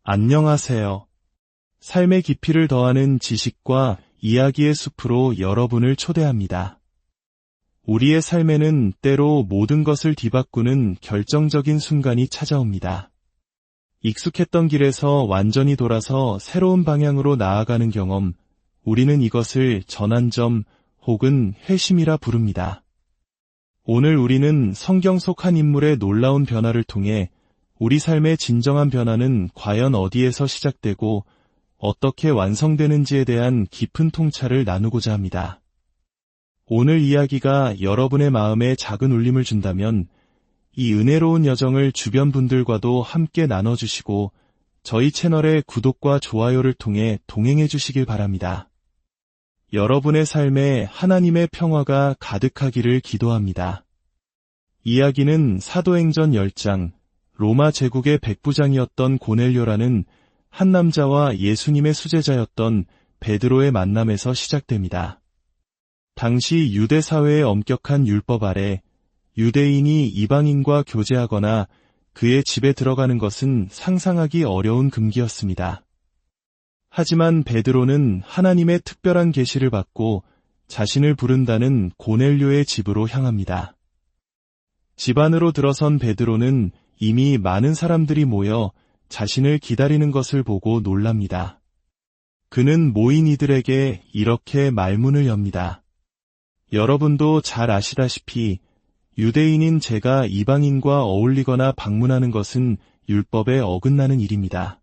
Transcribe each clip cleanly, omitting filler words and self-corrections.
안녕하세요. 삶의 깊이를 더하는 지식과 이야기의 숲으로 여러분을 초대합니다. 우리의 삶에는 때로 모든 것을 뒤바꾸는 결정적인 순간이 찾아옵니다. 익숙했던 길에서 완전히 돌아서 새로운 방향으로 나아가는 경험, 우리는 이것을 전환점 혹은 회심이라 부릅니다. 오늘 우리는 성경 속 한 인물의 놀라운 변화를 통해 우리 삶의 진정한 변화는 과연 어디에서 시작되고 어떻게 완성되는지에 대한 깊은 통찰을 나누고자 합니다. 오늘 이야기가 여러분의 마음에 작은 울림을 준다면 이 은혜로운 여정을 주변 분들과도 함께 나눠주시고 저희 채널의 구독과 좋아요를 통해 동행해 주시길 바랍니다. 여러분의 삶에 하나님의 평화가 가득하기를 기도합니다. 이야기는 사도행전 10장, 로마 제국의 백부장이었던 고넬료라는 한 남자와 예수님의 수제자였던 베드로의 만남에서 시작됩니다. 당시 유대 사회의 엄격한 율법 아래 유대인이 이방인과 교제하거나 그의 집에 들어가는 것은 상상하기 어려운 금기였습니다. 하지만 베드로는 하나님의 특별한 계시를 받고 자신을 부른다는 고넬료의 집으로 향합니다. 집 안으로 들어선 베드로는 이미 많은 사람들이 모여 자신을 기다리는 것을 보고 놀랍니다. 그는 모인 이들에게 이렇게 말문을 엽니다. 여러분도 잘 아시다시피 유대인인 제가 이방인과 어울리거나 방문하는 것은 율법에 어긋나는 일입니다.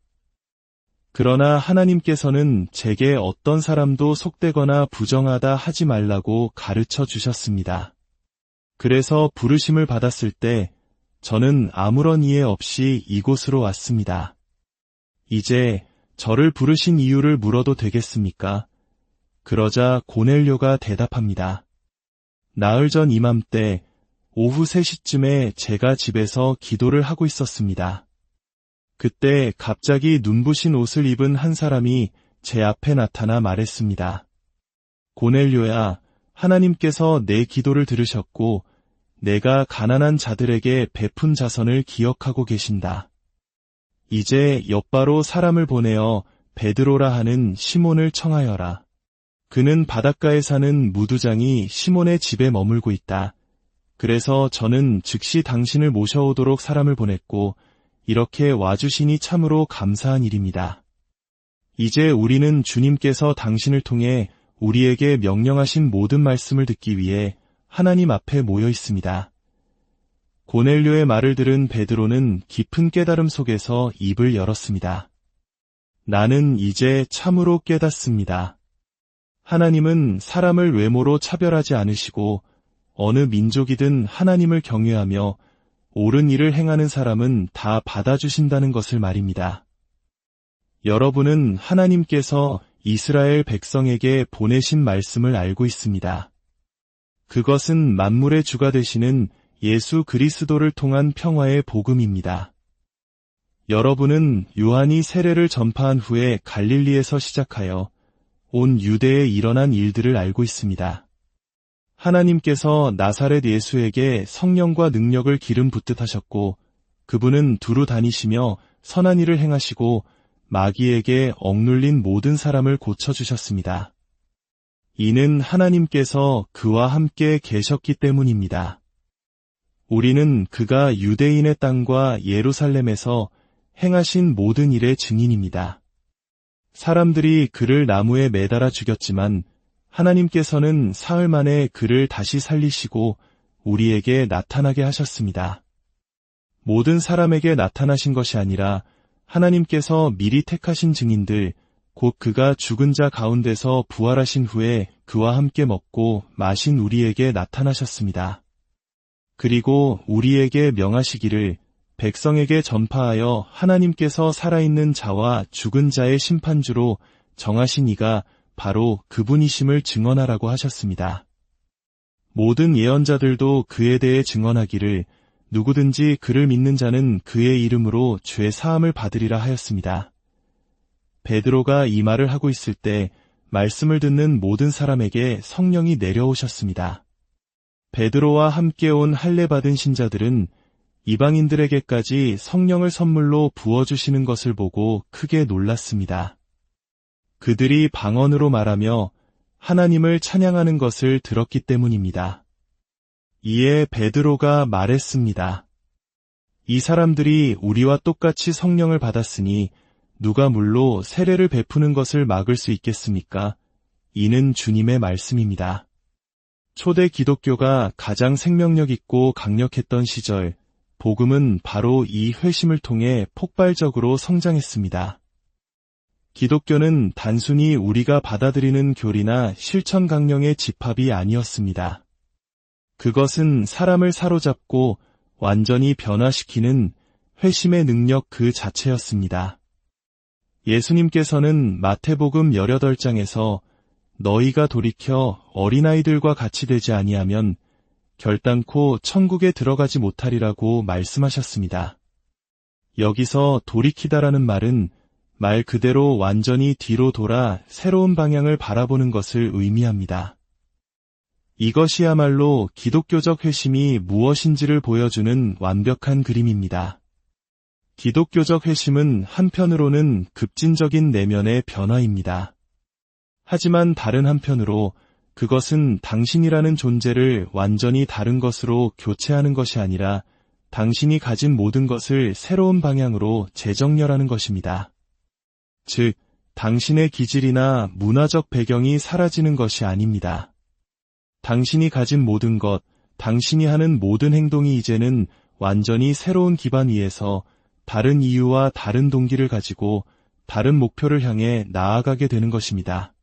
그러나 하나님께서는 제게 어떤 사람도 속되거나 부정하다 하지 말라고 가르쳐 주셨습니다. 그래서 부르심을 받았을 때 저는 아무런 이해 없이 이곳으로 왔습니다. 이제 저를 부르신 이유를 물어도 되겠습니까? 그러자 고넬료가 대답합니다. 나흘 전 이맘때 오후 3시쯤에 제가 집에서 기도를 하고 있었습니다. 그때 갑자기 눈부신 옷을 입은 한 사람이 제 앞에 나타나 말했습니다. 고넬료야, 하나님께서 내 기도를 들으셨고 내가 가난한 자들에게 베푼 자선을 기억하고 계신다. 이제 옆바로 사람을 보내어 베드로라 하는 시몬을 청하여라. 그는 바닷가에 사는 무두장이 시몬의 집에 머물고 있다. 그래서 저는 즉시 당신을 모셔오도록 사람을 보냈고 이렇게 와주시니 참으로 감사한 일입니다. 이제 우리는 주님께서 당신을 통해 우리에게 명령하신 모든 말씀을 듣기 위해 하나님 앞에 모여 있습니다. 고넬료의 말을 들은 베드로는 깊은 깨달음 속에서 입을 열었습니다. 나는 이제 참으로 깨닫습니다. 하나님은 사람을 외모로 차별하지 않으시고 어느 민족이든 하나님을 경외하며 옳은 일을 행하는 사람은 다 받아주신다는 것을 말입니다. 여러분은 하나님께서 이스라엘 백성에게 보내신 말씀을 알고 있습니다. 그것은 만물의 주가 되시는 예수 그리스도를 통한 평화의 복음입니다. 여러분은 요한이 세례를 전파한 후에 갈릴리에서 시작하여 온 유대에 일어난 일들을 알고 있습니다. 하나님께서 나사렛 예수에게 성령과 능력을 기름 붓듯 하셨고 그분은 두루 다니시며 선한 일을 행하시고 마귀에게 억눌린 모든 사람을 고쳐주셨습니다. 이는 하나님께서 그와 함께 계셨기 때문입니다. 우리는 그가 유대인의 땅과 예루살렘에서 행하신 모든 일의 증인입니다. 사람들이 그를 나무에 매달아 죽였지만 하나님께서는 사흘 만에 그를 다시 살리시고 우리에게 나타나게 하셨습니다. 모든 사람에게 나타나신 것이 아니라 하나님께서 미리 택하신 증인들, 곧 그가 죽은 자 가운데서 부활하신 후에 그와 함께 먹고 마신 우리에게 나타나셨습니다. 그리고 우리에게 명하시기를 백성에게 전파하여 하나님께서 살아있는 자와 죽은 자의 심판주로 정하신 이가 바로 그분이심을 증언하라고 하셨습니다. 모든 예언자들도 그에 대해 증언하기를 누구든지 그를 믿는 자는 그의 이름으로 죄 사함을 받으리라 하였습니다. 베드로가 이 말을 하고 있을 때 말씀을 듣는 모든 사람에게 성령이 내려오셨습니다. 베드로와 함께 온 할례 받은 신자들은 이방인들에게까지 성령을 선물로 부어주시는 것을 보고 크게 놀랐습니다. 그들이 방언으로 말하며 하나님을 찬양하는 것을 들었기 때문입니다. 이에 베드로가 말했습니다. 이 사람들이 우리와 똑같이 성령을 받았으니 누가 물로 세례를 베푸는 것을 막을 수 있겠습니까? 이는 주님의 말씀입니다. 초대 기독교가 가장 생명력 있고 강력했던 시절, 복음은 바로 이 회심을 통해 폭발적으로 성장했습니다. 기독교는 단순히 우리가 받아들이는 교리나 실천 강령의 집합이 아니었습니다. 그것은 사람을 사로잡고 완전히 변화시키는 회심의 능력 그 자체였습니다. 예수님께서는 마태복음 18장에서 너희가 돌이켜 어린아이들과 같이 되지 아니하면 결단코 천국에 들어가지 못하리라고 말씀하셨습니다. 여기서 돌이키다라는 말은 말 그대로 완전히 뒤로 돌아 새로운 방향을 바라보는 것을 의미합니다. 이것이야말로 기독교적 회심이 무엇인지를 보여주는 완벽한 그림입니다. 기독교적 회심은 한편으로는 급진적인 내면의 변화입니다. 하지만 다른 한편으로 그것은 당신이라는 존재를 완전히 다른 것으로 교체하는 것이 아니라 당신이 가진 모든 것을 새로운 방향으로 재정렬하는 것입니다. 즉, 당신의 기질이나 문화적 배경이 사라지는 것이 아닙니다. 당신이 가진 모든 것, 당신이 하는 모든 행동이 이제는 완전히 새로운 기반 위에서 다른 이유와 다른 동기를 가지고 다른 목표를 향해 나아가게 되는 것입니다.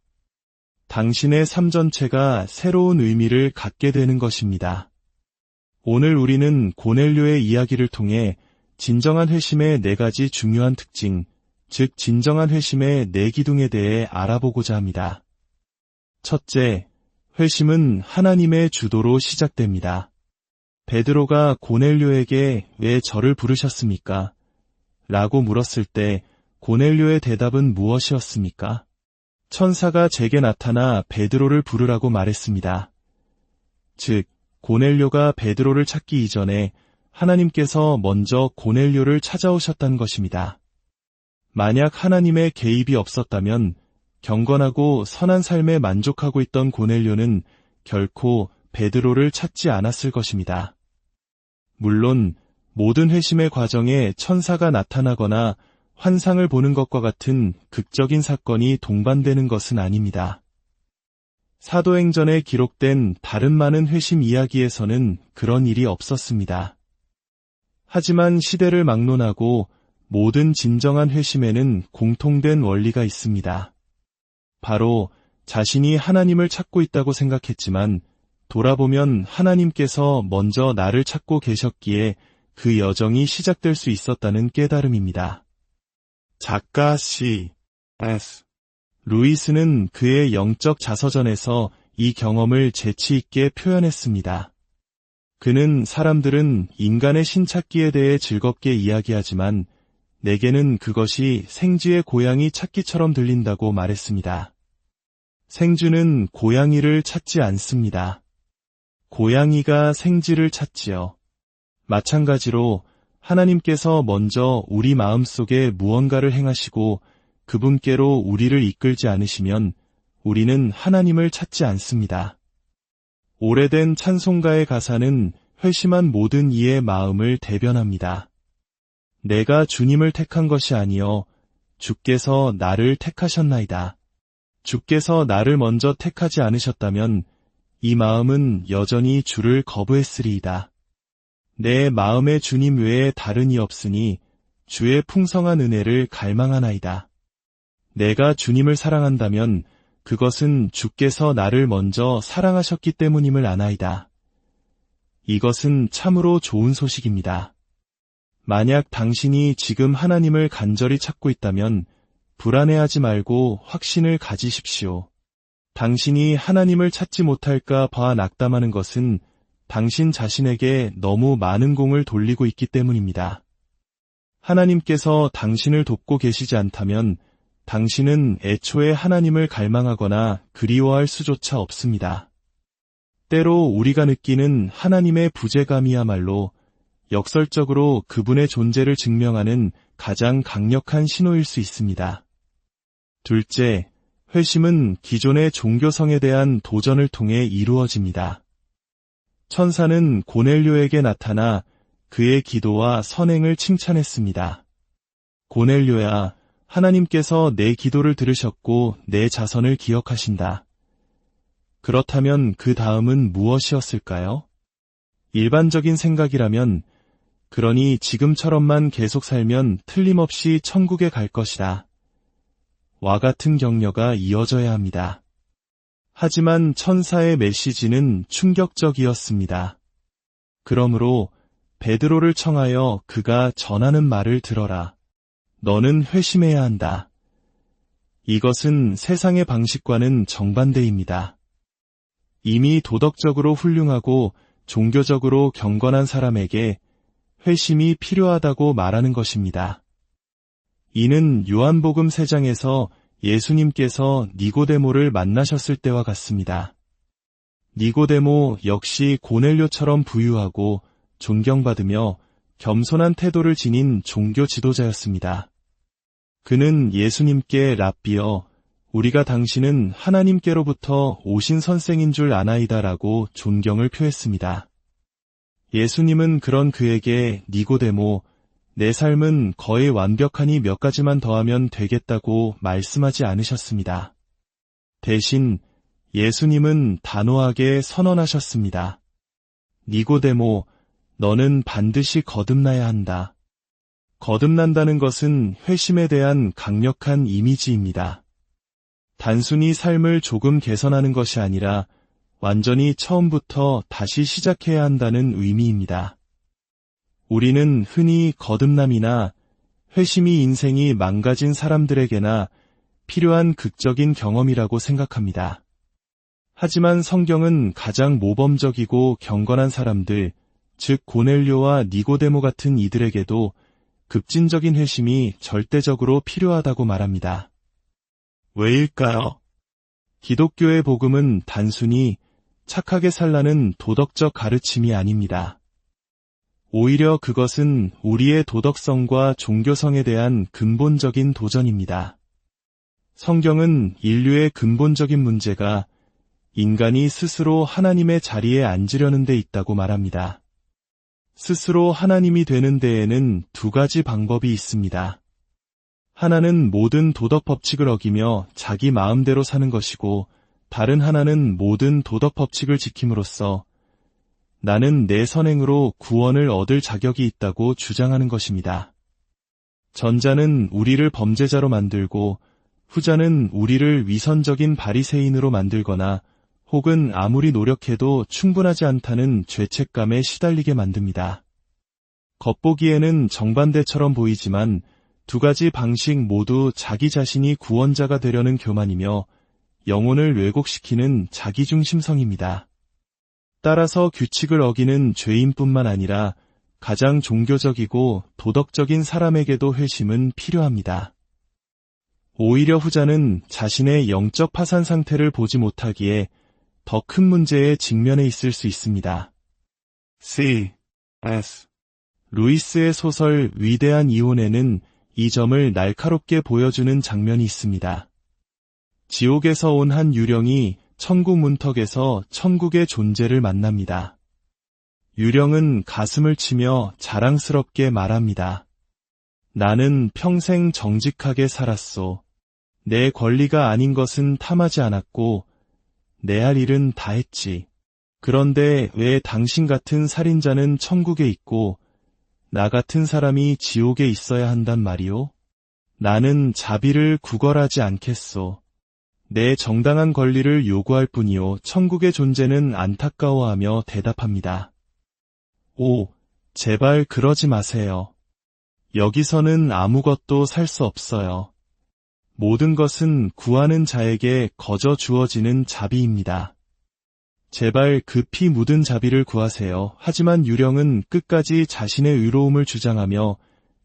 당신의 삶 전체가 새로운 의미를 갖게 되는 것입니다. 오늘 우리는 고넬료의 이야기를 통해 진정한 회심의 4가지 중요한 특징, 즉 진정한 회심의 4기둥에 대해 알아보고자 합니다. 첫째, 회심은 하나님의 주도로 시작됩니다. 베드로가 고넬료에게 왜 저를 부르셨습니까? 라고 물었을 때 고넬료의 대답은 무엇이었습니까? 천사가 제게 나타나 베드로를 부르라고 말했습니다. 즉, 고넬료가 베드로를 찾기 이전에 하나님께서 먼저 고넬료를 찾아오셨다는 것입니다. 만약 하나님의 개입이 없었다면 경건하고 선한 삶에 만족하고 있던 고넬료는 결코 베드로를 찾지 않았을 것입니다. 물론 모든 회심의 과정에 천사가 나타나거나 환상을 보는 것과 같은 극적인 사건이 동반되는 것은 아닙니다. 사도행전에 기록된 다른 많은 회심 이야기에서는 그런 일이 없었습니다. 하지만 시대를 막론하고 모든 진정한 회심에는 공통된 원리가 있습니다. 바로 자신이 하나님을 찾고 있다고 생각했지만 돌아보면 하나님께서 먼저 나를 찾고 계셨기에 그 여정이 시작될 수 있었다는 깨달음입니다. 작가 C.S. 루이스는 그의 영적 자서전에서 이 경험을 재치 있게 표현했습니다. 그는 사람들은 인간의 신찾기에 대해 즐겁게 이야기하지만 내게는 그것이 생쥐의 고양이 찾기처럼 들린다고 말했습니다. 생쥐는 고양이를 찾지 않습니다. 고양이가 생쥐를 찾지요. 마찬가지로 하나님께서 먼저 우리 마음속에 무언가를 행하시고 그분께로 우리를 이끌지 않으시면 우리는 하나님을 찾지 않습니다. 오래된 찬송가의 가사는 회심한 모든 이의 마음을 대변합니다. 내가 주님을 택한 것이 아니요 주께서 나를 택하셨나이다. 주께서 나를 먼저 택하지 않으셨다면 이 마음은 여전히 주를 거부했으리이다. 내 마음에 주님 외에 다른 이 없으니 주의 풍성한 은혜를 갈망하나이다. 내가 주님을 사랑한다면 그것은 주께서 나를 먼저 사랑하셨기 때문임을 아나이다. 이것은 참으로 좋은 소식입니다. 만약 당신이 지금 하나님을 간절히 찾고 있다면 불안해하지 말고 확신을 가지십시오. 당신이 하나님을 찾지 못할까 봐 낙담하는 것은 당신 자신에게 너무 많은 공을 돌리고 있기 때문입니다. 하나님께서 당신을 돕고 계시지 않다면 당신은 애초에 하나님을 갈망하거나 그리워할 수조차 없습니다. 때로 우리가 느끼는 하나님의 부재감이야말로 역설적으로 그분의 존재를 증명하는 가장 강력한 신호일 수 있습니다. 둘째, 회심은 기존의 종교성에 대한 도전을 통해 이루어집니다. 천사는 고넬료에게 나타나 그의 기도와 선행을 칭찬했습니다. 고넬료야, 하나님께서 내 기도를 들으셨고 내 자선을 기억하신다. 그렇다면 그 다음은 무엇이었을까요? 일반적인 생각이라면, 그러니 지금처럼만 계속 살면 틀림없이 천국에 갈 것이다. 와 같은 격려가 이어져야 합니다. 하지만 천사의 메시지는 충격적이었습니다. 그러므로 베드로를 청하여 그가 전하는 말을 들어라. 너는 회심해야 한다. 이것은 세상의 방식과는 정반대입니다. 이미 도덕적으로 훌륭하고 종교적으로 경건한 사람에게 회심이 필요하다고 말하는 것입니다. 이는 요한복음 3장에서 예수님께서 니고데모를 만나셨을 때와 같습니다. 니고데모 역시 고넬료처럼 부유하고 존경받으며 겸손한 태도를 지닌 종교 지도자였습니다. 그는 예수님께 랍비여, 우리가 당신은 하나님께로부터 오신 선생인 줄 아나이다라고 존경을 표했습니다. 예수님은 그런 그에게 니고데모, 내 삶은 거의 완벽하니 몇 가지만 더하면 되겠다고 말씀하지 않으셨습니다. 대신 예수님은 단호하게 선언하셨습니다. 니고데모, 너는 반드시 거듭나야 한다. 거듭난다는 것은 회심에 대한 강력한 이미지입니다. 단순히 삶을 조금 개선하는 것이 아니라 완전히 처음부터 다시 시작해야 한다는 의미입니다. 우리는 흔히 거듭남이나 회심이 인생이 망가진 사람들에게나 필요한 극적인 경험이라고 생각합니다. 하지만 성경은 가장 모범적이고 경건한 사람들, 즉 고넬료와 니고데모 같은 이들에게도 급진적인 회심이 절대적으로 필요하다고 말합니다. 왜일까요? 기독교의 복음은 단순히 착하게 살라는 도덕적 가르침이 아닙니다. 오히려 그것은 우리의 도덕성과 종교성에 대한 근본적인 도전입니다. 성경은 인류의 근본적인 문제가 인간이 스스로 하나님의 자리에 앉으려는 데 있다고 말합니다. 스스로 하나님이 되는 데에는 두 가지 방법이 있습니다. 하나는 모든 도덕 법칙을 어기며 자기 마음대로 사는 것이고, 다른 하나는 모든 도덕 법칙을 지킴으로써 나는 내 선행으로 구원을 얻을 자격이 있다고 주장하는 것입니다. 전자는 우리를 범죄자로 만들고, 후자는 우리를 위선적인 바리새인으로 만들거나 혹은 아무리 노력해도 충분하지 않다는 죄책감에 시달리게 만듭니다. 겉보기에는 정반대처럼 보이지만 두 가지 방식 모두 자기 자신이 구원자가 되려는 교만이며 영혼을 왜곡시키는 자기중심성입니다. 따라서 규칙을 어기는 죄인뿐만 아니라 가장 종교적이고 도덕적인 사람에게도 회심은 필요합니다. 오히려 후자는 자신의 영적 파산 상태를 보지 못하기에 더 큰 문제에 직면해 있을 수 있습니다. C.S. 루이스의 소설 위대한 이혼에는 이 점을 날카롭게 보여주는 장면이 있습니다. 지옥에서 온 한 유령이 천국 문턱에서 천국의 존재를 만납니다. 유령은 가슴을 치며 자랑스럽게 말합니다. 나는 평생 정직하게 살았소. 내 권리가 아닌 것은 탐하지 않았고 내 할 일은 다 했지. 그런데 왜 당신 같은 살인자는 천국에 있고 나 같은 사람이 지옥에 있어야 한단 말이오? 나는 자비를 구걸하지 않겠소. 내 정당한 권리를 요구할 뿐이요. 천국의 존재는 안타까워하며 대답합니다. 오, 제발 그러지 마세요. 여기서는 아무것도 살 수 없어요. 모든 것은 구하는 자에게 거저 주어지는 자비입니다. 제발 그 피 묻은 자비를 구하세요. 하지만 유령은 끝까지 자신의 의로움을 주장하며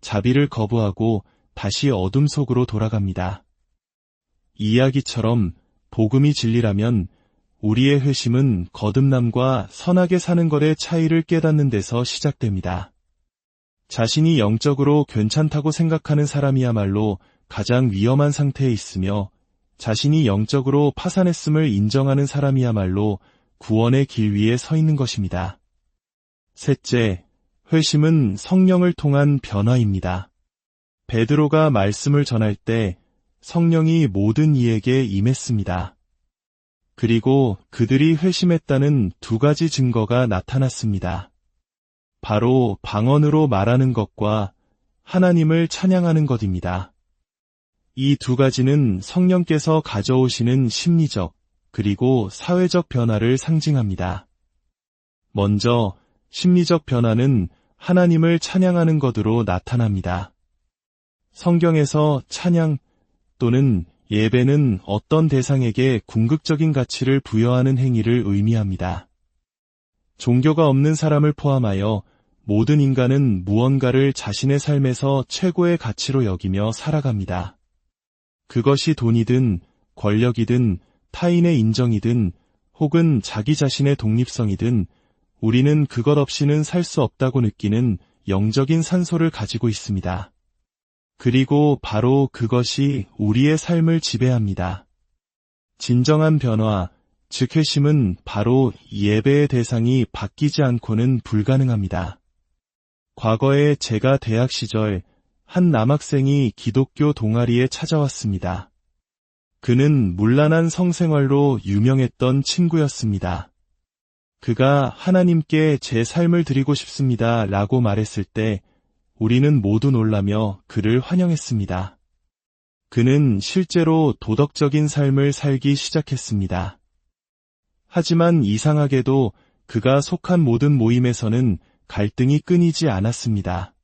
자비를 거부하고 다시 어둠 속으로 돌아갑니다. 이야기처럼 복음이 진리라면 우리의 회심은 거듭남과 선하게 사는 것의 차이를 깨닫는 데서 시작됩니다. 자신이 영적으로 괜찮다고 생각하는 사람이야말로 가장 위험한 상태에 있으며 자신이 영적으로 파산했음을 인정하는 사람이야말로 구원의 길 위에 서 있는 것입니다. 셋째, 회심은 성령을 통한 변화입니다. 베드로가 말씀을 전할 때 성령이 모든 이에게 임했습니다. 그리고 그들이 회심했다는 두 가지 증거가 나타났습니다. 바로 방언으로 말하는 것과 하나님을 찬양하는 것입니다. 이 두 가지는 성령께서 가져오시는 심리적 그리고 사회적 변화를 상징합니다. 먼저 심리적 변화는 하나님을 찬양하는 것으로 나타납니다. 성경에서 찬양 또는 예배는 어떤 대상에게 궁극적인 가치를 부여하는 행위를 의미합니다. 종교가 없는 사람을 포함하여 모든 인간은 무언가를 자신의 삶에서 최고의 가치로 여기며 살아갑니다. 그것이 돈이든 권력이든 타인의 인정이든 혹은 자기 자신의 독립성이든 우리는 그것 없이는 살 수 없다고 느끼는 영적인 산소를 가지고 있습니다. 그리고 바로 그것이 우리의 삶을 지배합니다. 진정한 변화, 즉 회심은 바로 예배의 대상이 바뀌지 않고는 불가능합니다. 과거에 제가 대학 시절 한 남학생이 기독교 동아리에 찾아왔습니다. 그는 문란한 성생활로 유명했던 친구였습니다. 그가 하나님께 제 삶을 드리고 싶습니다 라고 말했을 때 우리는 모두 놀라며 그를 환영했습니다. 그는 실제로 도덕적인 삶을 살기 시작했습니다. 하지만 이상하게도 그가 속한 모든 모임에서는 갈등이 끊이지 않았습니다.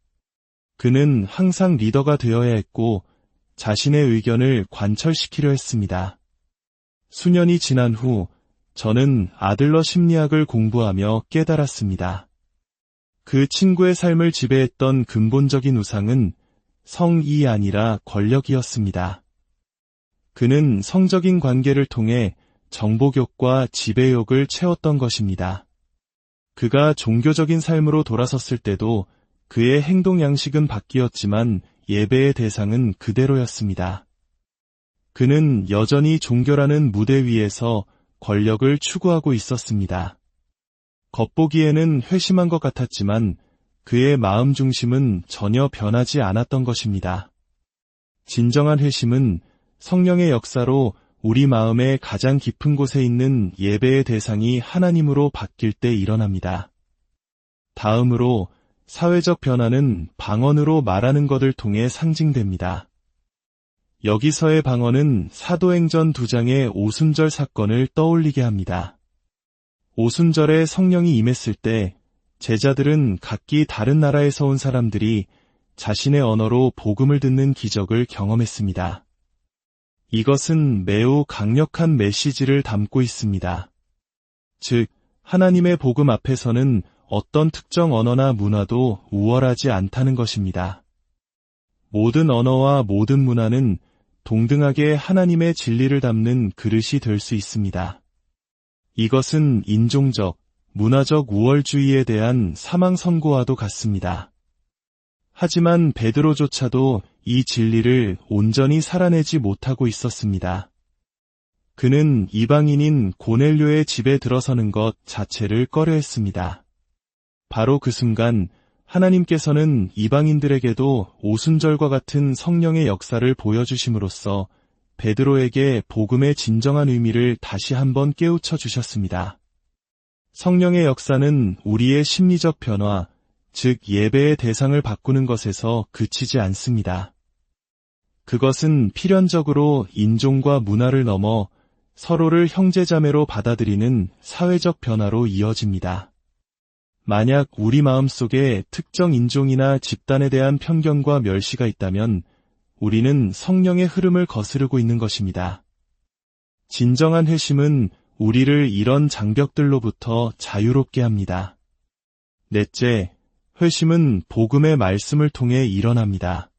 그는 항상 리더가 되어야 했고 자신의 의견을 관철시키려 했습니다. 수년이 지난 후 저는 아들러 심리학을 공부하며 깨달았습니다. 그 친구의 삶을 지배했던 근본적인 우상은 성이 아니라 권력이었습니다. 그는 성적인 관계를 통해 정복욕과 지배욕을 채웠던 것입니다. 그가 종교적인 삶으로 돌아섰을 때도 그의 행동 양식은 바뀌었지만 예배의 대상은 그대로였습니다. 그는 여전히 종교라는 무대 위에서 권력을 추구하고 있었습니다. 겉보기에는 회심한 것 같았지만 그의 마음 중심은 전혀 변하지 않았던 것입니다. 진정한 회심은 성령의 역사로 우리 마음의 가장 깊은 곳에 있는 예배의 대상이 하나님으로 바뀔 때 일어납니다. 다음으로 사회적 변화는 방언으로 말하는 것을 통해 상징됩니다. 여기서의 방언은 사도행전 2장의 오순절 사건을 떠올리게 합니다. 오순절에 성령이 임했을 때 제자들은 각기 다른 나라에서 온 사람들이 자신의 언어로 복음을 듣는 기적을 경험했습니다. 이것은 매우 강력한 메시지를 담고 있습니다. 즉, 하나님의 복음 앞에서는 어떤 특정 언어나 문화도 우월하지 않다는 것입니다. 모든 언어와 모든 문화는 동등하게 하나님의 진리를 담는 그릇이 될 수 있습니다. 이것은 인종적, 문화적 우월주의에 대한 사망 선고와도 같습니다. 하지만 베드로조차도 이 진리를 온전히 살아내지 못하고 있었습니다. 그는 이방인인 고넬료의 집에 들어서는 것 자체를 꺼려했습니다. 바로 그 순간 하나님께서는 이방인들에게도 오순절과 같은 성령의 역사를 보여주심으로써 베드로에게 복음의 진정한 의미를 다시 한번 깨우쳐 주셨습니다. 성령의 역사는 우리의 심리적 변화, 즉 예배의 대상을 바꾸는 것에서 그치지 않습니다. 그것은 필연적으로 인종과 문화를 넘어 서로를 형제자매로 받아들이는 사회적 변화로 이어집니다. 만약 우리 마음속에 특정 인종이나 집단에 대한 편견과 멸시가 있다면 우리는 성령의 흐름을 거스르고 있는 것입니다. 진정한 회심은 우리를 이런 장벽들로부터 자유롭게 합니다. 넷째, 회심은 복음의 말씀을 통해 일어납니다.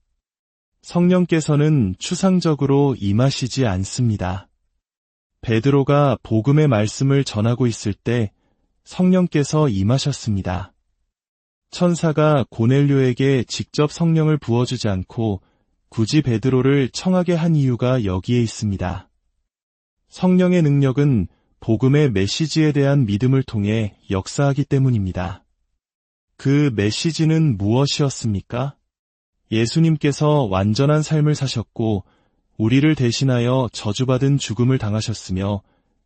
성령께서는 추상적으로 임하시지 않습니다. 베드로가 복음의 말씀을 전하고 있을 때 성령께서 임하셨습니다. 천사가 고넬료에게 직접 성령을 부어주지 않고 굳이 베드로를 청하게 한 이유가 여기에 있습니다. 성령의 능력은 복음의 메시지에 대한 믿음을 통해 역사하기 때문입니다. 그 메시지는 무엇이었습니까? 예수님께서 완전한 삶을 사셨고 우리를 대신하여 저주받은 죽음을 당하셨으며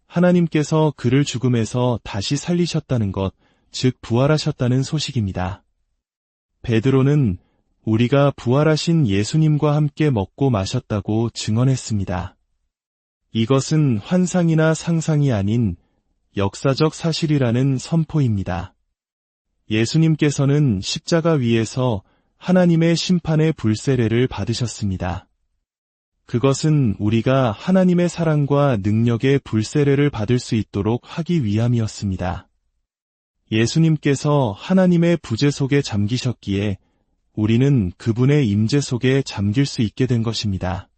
하나님께서 그를 죽음에서 다시 살리셨다는 것, 즉 부활하셨다는 소식입니다. 베드로는 우리가 부활하신 예수님과 함께 먹고 마셨다고 증언했습니다. 이것은 환상이나 상상이 아닌 역사적 사실이라는 선포입니다. 예수님께서는 십자가 위에서 하나님의 심판의 불세례를 받으셨습니다. 그것은 우리가 하나님의 사랑과 능력의 불세례를 받을 수 있도록 하기 위함이었습니다. 예수님께서 하나님의 부재 속에 잠기셨기에 우리는 그분의 임재 속에 잠길 수 있게 된 것입니다.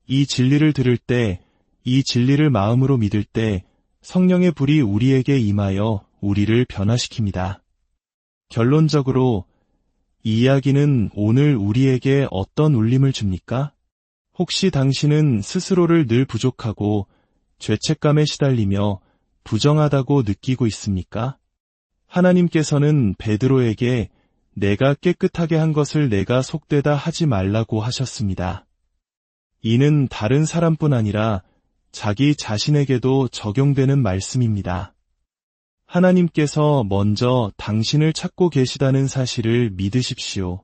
이 진리를 들을 때, 이 진리를 마음으로 믿을 때 성령의 불이 우리에게 임하여 우리를 변화시킵니다. 결론적으로 이 이야기는 오늘 우리에게 어떤 울림을 줍니까? 혹시 당신은 스스로를 늘 부족하고 죄책감에 시달리며 부정하다고 느끼고 있습니까? 하나님께서는 베드로에게 내가 깨끗하게 한 것을 내가 속되다 하지 말라고 하셨습니다. 이는 다른 사람뿐 아니라 자기 자신에게도 적용되는 말씀입니다. 하나님께서 먼저 당신을 찾고 계시다는 사실을 믿으십시오.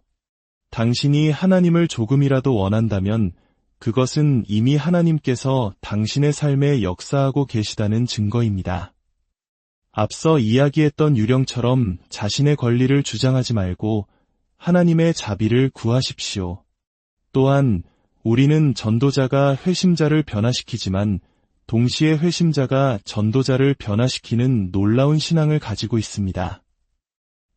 당신이 하나님을 조금이라도 원한다면 그것은 이미 하나님께서 당신의 삶에 역사하고 계시다는 증거입니다. 앞서 이야기했던 유령처럼 자신의 권리를 주장하지 말고 하나님의 자비를 구하십시오. 또한 우리는 전도자가 회심자를 변화시키지만 동시에 회심자가 전도자를 변화시키는 놀라운 신앙을 가지고 있습니다.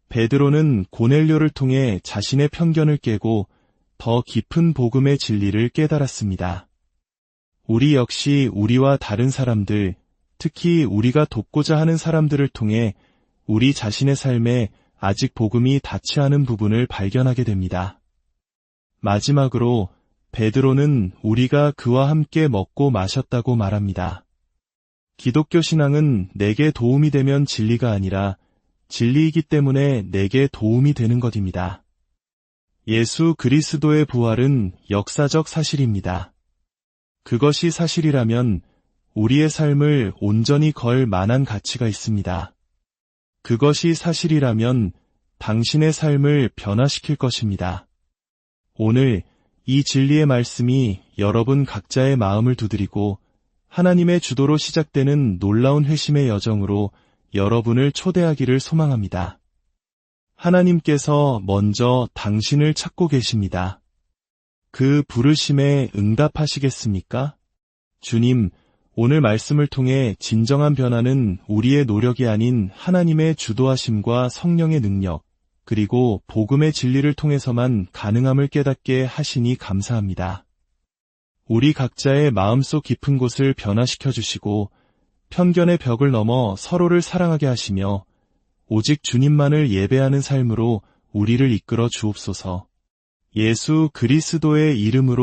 베드로는 고넬료를 통해 자신의 편견을 깨고 더 깊은 복음의 진리를 깨달았습니다. 우리 역시 우리와 다른 사람들, 특히 우리가 돕고자 하는 사람들을 통해 우리 자신의 삶에 아직 복음이 닿지 않은 부분을 발견하게 됩니다. 마지막으로 베드로는 우리가 그와 함께 먹고 마셨다고 말합니다. 기독교 신앙은 내게 도움이 되면 진리가 아니라 진리이기 때문에 내게 도움이 되는 것입니다. 예수 그리스도의 부활은 역사적 사실입니다. 그것이 사실이라면 우리의 삶을 온전히 걸 만한 가치가 있습니다. 그것이 사실이라면 당신의 삶을 변화시킬 것입니다. 오늘 이 진리의 말씀이 여러분 각자의 마음을 두드리고 하나님의 주도로 시작되는 놀라운 회심의 여정으로 여러분을 초대하기를 소망합니다. 하나님께서 먼저 당신을 찾고 계십니다. 그 부르심에 응답하시겠습니까? 주님, 오늘 말씀을 통해 진정한 변화는 우리의 노력이 아닌 하나님의 주도하심과 성령의 능력, 그리고 복음의 진리를 통해서만 가능함을 깨닫게 하시니 감사합니다. 우리 각자의 마음속 깊은 곳을 변화시켜 주시고 편견의 벽을 넘어 서로를 사랑하게 하시며 오직 주님만을 예배하는 삶으로 우리를 이끌어 주옵소서. 예수 그리스도의 이름으로